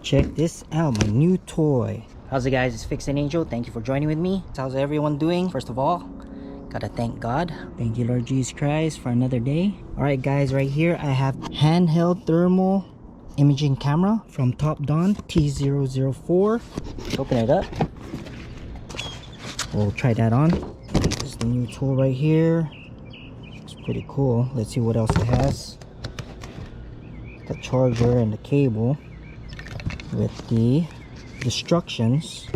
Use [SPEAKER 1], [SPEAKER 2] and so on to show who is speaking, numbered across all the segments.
[SPEAKER 1] Check this out, my new toy. How's it, guys? It's Fixin' Angel. Thank you for joining with me. How's everyone doing? First of all, gotta thank God. Thank you, Lord Jesus Christ, for another day. Alright guys, right here I have handheld thermal imaging camera from TOPDON T004. Let's open it up. We'll try that on. This is the new tool right here. It's pretty cool. Let's see what else it has. The charger and the cable with the instructions.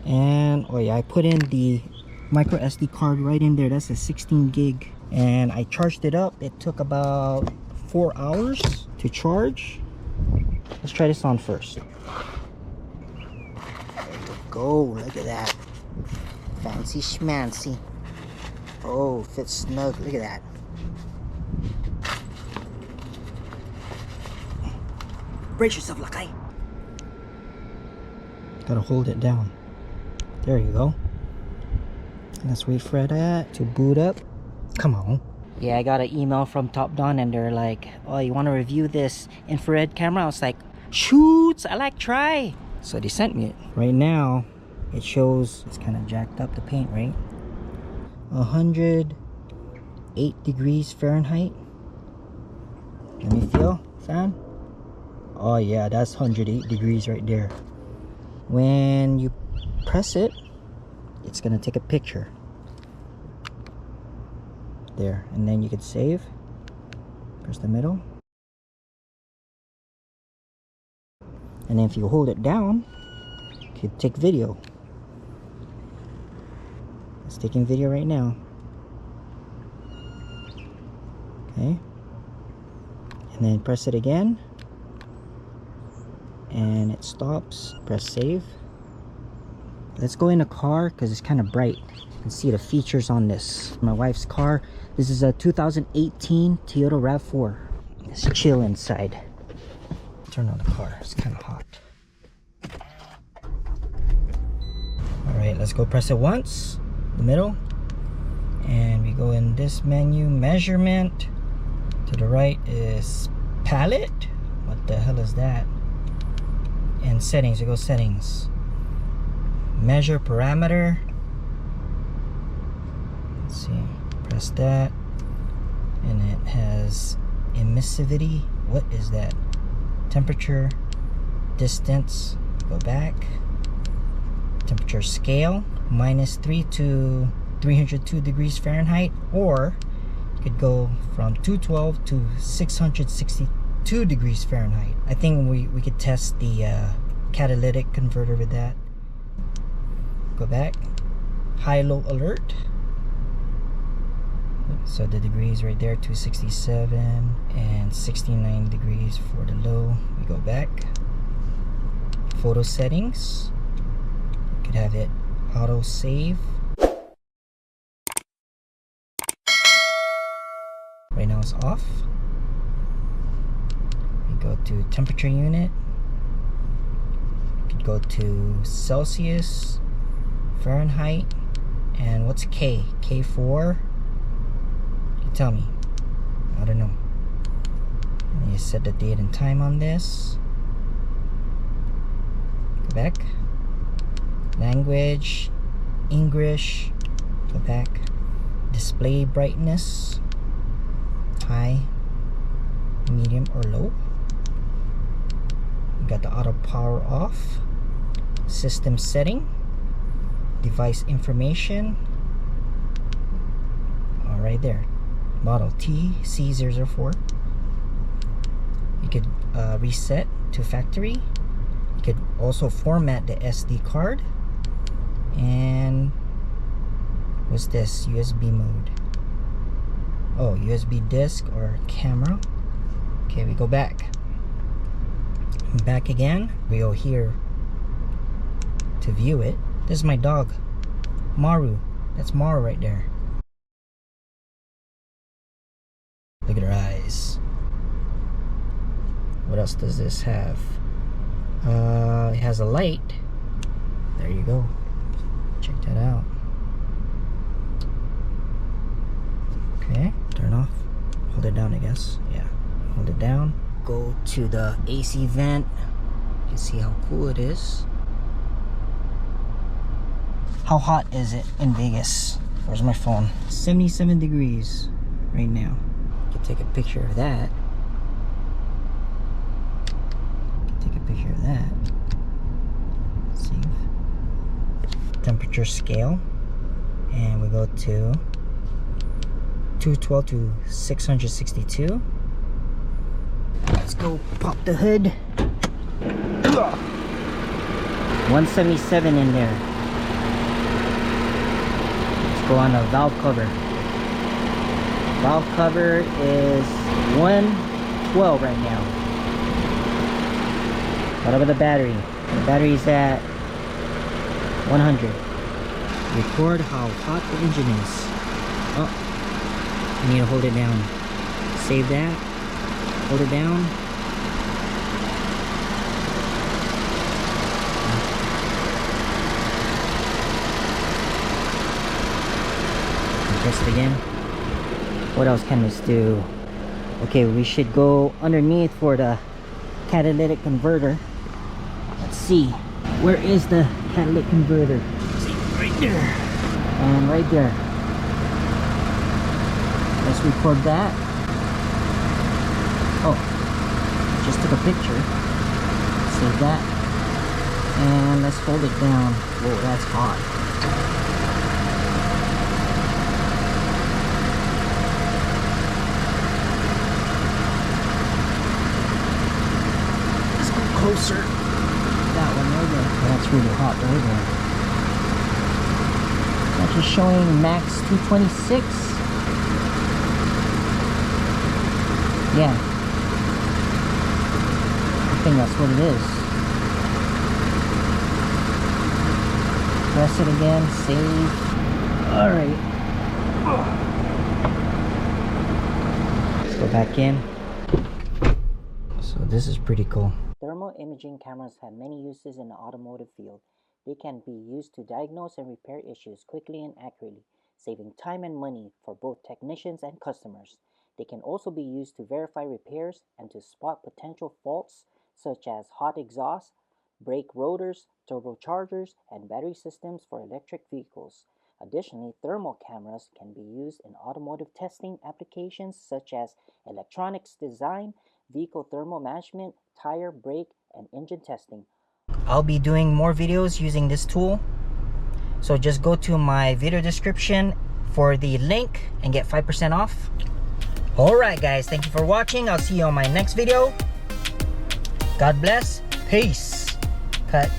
[SPEAKER 1] And oh yeah, I put in the micro SD card right in there. That's a 16 gig, and I charged it up. It took about 4 hours to charge. Let's try this on first. There we go. Look at that. Fancy schmancy. Oh, fits snug. Look at that. Brace yourself, Lakay. Gotta hold it down. There you go. Let's wait for that to boot up. Come on. Yeah, I got an email from TOPDON and they're like, oh, you want to review this infrared camera? I was like, shoots, I like try. So they sent me it. Right now, it shows it's kind of jacked up, the paint, right? 108 degrees Fahrenheit. Let me feel, fan. Oh yeah, that's 108 degrees right there. When you press it, it's gonna take a picture there, and then you can save. Press the middle, and then if you hold it down, you can take video. It's taking video right now. Okay, and then press it again and it stops. Press save. Let's go in the car because it's kind of bright. You can see the features on this. My wife's car. This is a 2018 Toyota RAV4. Let's chill inside. Turn on the car. It's kind of hot. Alright, let's go press it once. The middle. And we go in this menu. Measurement. To the right is palette. What the hell is that? And settings. We go settings. Measure parameter. Let's see. Press that. And it has emissivity. What is that? Temperature. Distance. Go back. Temperature scale. -3 to 302 degrees Fahrenheit. Or you could go from 212 to 662 degrees Fahrenheit. I think we could test the catalytic converter with that. Go back. High-low alert. So the degrees right there, 267 and 69 degrees for the low. We go back. Photo settings. You could have it auto save. Right now it's off. We go to temperature unit. You could go to Celsius, Fahrenheit, and what's K? K4? You tell me. I don't know. And you set the date and time on this. Go back. Language, English. Go back. Display brightness. High, medium, or low. You got the auto power off. System setting. Device information. All right there. Model TC004. You could reset to factory. You could also format the SD card. And what's this? USB mode. Oh, USB disk or camera. Okay, we go back. Back again. We go here to view it. This is my dog, Maru. That's Maru right there. Look at her eyes. What else does this have? It has a light. There you go. Check that out. Okay, turn off. Hold it down, I guess. Yeah, hold it down. Go to the AC vent. can see how cool it is. How hot is it in Vegas? Where's my phone? 77 degrees right now. I can take a picture of that. Take a picture of that. Save. Temperature scale. And we go to 212 to 662. Let's go pop the hood. 177 in there. Let's go on the valve cover. Valve cover is 112 right now. What about the battery? The battery is at 100. Record how hot the engine is. Oh, I need to hold it down. Save that. Hold it down. Press it again. What else can this do? Okay, we should go underneath for the catalytic converter. Let's see. Where is the catalytic converter? Let's see, right there. And right there. Let's record that. Oh, just took a picture. Save that. And let's hold it down. Whoa, that's hot. Closer. That one right there. That's really hot right there. It's actually showing max 226. Yeah. I think that's what it is. Press it again. Save. Alright. Let's go back in. So this is pretty cool. Thermal imaging cameras have many uses in the automotive field. They can be used to diagnose and repair issues quickly and accurately, saving time and money for both technicians and customers. They can also be used to verify repairs and to spot potential faults such as hot exhaust, brake rotors, turbochargers, and battery systems for electric vehicles. Additionally, thermal cameras can be used in automotive testing applications such as electronics design, vehicle thermal management, tire, brake, and engine testing. I'll be doing more videos using this tool. So just go to my video description for the link and get 5% off. Alright guys, thank you for watching. I'll see you on my next video. God bless. Peace. Cut.